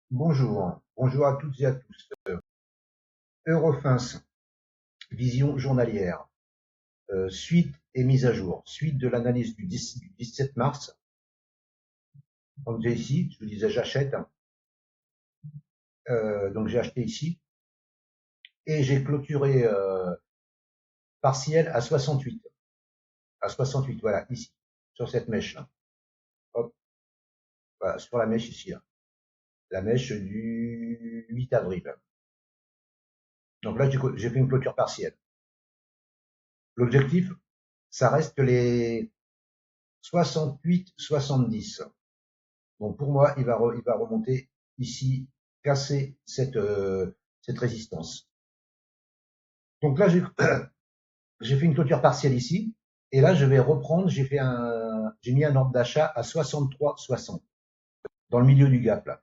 Bonjour, bonjour à toutes et à tous. Eurofins, vision journalière, suite et mise à jour, suite de l'analyse du 17 mars. Donc j'ai ici, je vous disais j'achète, donc j'ai acheté ici et j'ai clôturé partiel à 68, voilà ici, sur cette mèche là. Hop, voilà, sur la mèche ici, là. La mèche du 8 avril. Donc là j'ai fait une clôture partielle. L'objectif, ça reste les 68-70. Donc pour moi, il va remonter ici, casser cette résistance. Donc là, j'ai fait une clôture partielle ici, et là je vais reprendre. J'ai mis un ordre d'achat à 63,60 dans le milieu du gap là.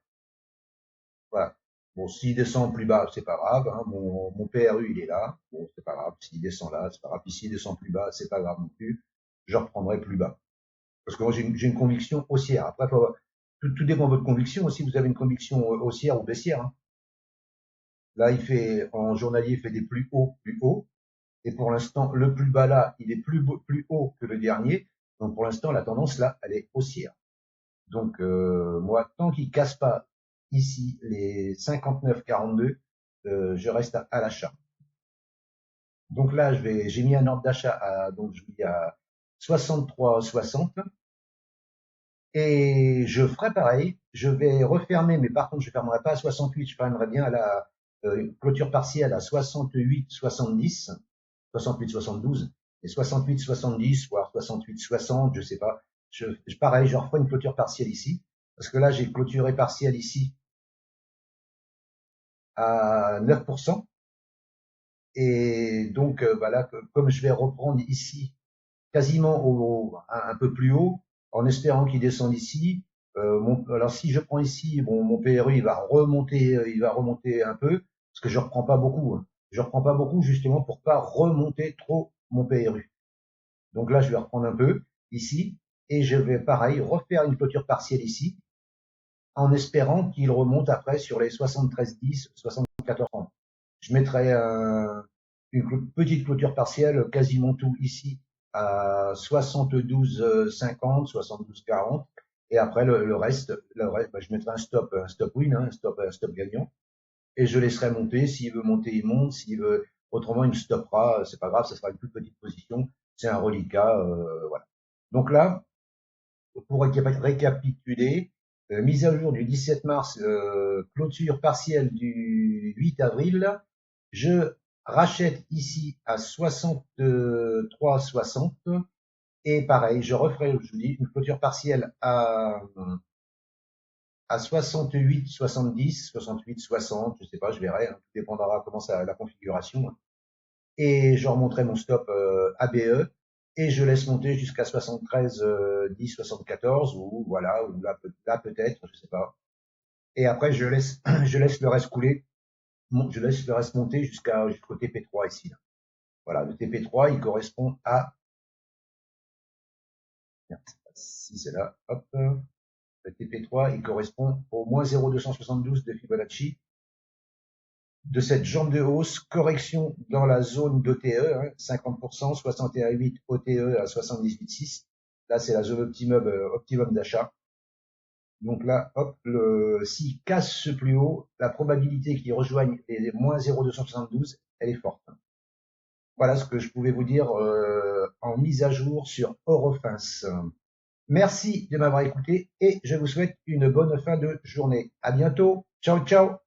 Voilà. Bon, s'il descend plus bas, c'est pas grave. Hein. Mon PRU il est là. Bon, c'est pas grave. S'il descend là, c'est pas grave. Puis s'il descend plus bas, c'est pas grave non plus. Je reprendrai plus bas. Parce que moi j'ai une conviction haussière. Après, tout dépend de votre conviction. Si vous avez une conviction haussière ou baissière, hein. Là, en journalier, il fait des plus hauts, plus hauts. Et pour l'instant, le plus bas là, il est plus haut que le dernier. Donc pour l'instant, la tendance là, elle est haussière. Donc moi, tant qu'il casse pas ici les 59,42, je reste à l'achat. Donc là, j'ai mis un ordre d'achat donc je dis à 63,60. Et je ferai pareil. Je vais refermer, mais par contre, je fermerai pas à 68. Je fermerai bien à la clôture partielle à 68-70, 68-72, et 68-70, voire 68-60, je sais pas. Pareil, je referai une clôture partielle ici, parce que là, j'ai clôturé partielle ici à 9%. Et donc, voilà, comme je vais reprendre ici quasiment un peu plus haut, en espérant qu'il descende ici. Alors si je prends ici, bon, mon PRU il va remonter un peu, parce que je reprends pas beaucoup. Hein. Je reprends pas beaucoup justement pour pas remonter trop mon PRU. Donc là, je vais reprendre un peu ici, et je vais pareil refaire une clôture partielle ici, en espérant qu'il remonte après sur les 73,10, 74,30. Je mettrai une petite clôture partielle, quasiment tout ici à 72,50, 72,40. Et après, le reste, bah, je mettrai un stop win, hein, un stop gagnant. Et je laisserai monter. S'il veut monter, il monte. S'il veut, autrement, il me stoppera. C'est pas grave, ça sera une plus petite position. C'est un reliquat, voilà. Donc là, pour récapituler, mise à jour du 17 mars, clôture partielle du 8 avril. Je rachète ici à 63,60 et pareil, je referai, je vous dis, une clôture partielle à 68, 70, 68, 60, je sais pas, je verrai, hein, tout dépendra comment ça la configuration. Hein. Et je remonterai mon stop ABE et je laisse monter jusqu'à 73, 10, 74 ou voilà, ou là peut-être, je sais pas. Et après je laisse le reste couler, je laisse le reste monter jusqu'au TP3 ici. Là. Voilà, le TP3 il correspond à, si c'est là, hop, le TP3 il correspond au moins 0,272 de Fibonacci de cette jambe de hausse, correction dans la zone d'OTE, hein, 50%, 61,8 OTE à 78,6. Là, c'est la zone optimum d'achat. Donc là, hop, s'il casse ce plus haut, la probabilité qu'il rejoigne les moins 0,272, elle est forte. Voilà ce que je pouvais vous dire en mise à jour sur Eurofins. Merci de m'avoir écouté et je vous souhaite une bonne fin de journée. À bientôt. Ciao, ciao.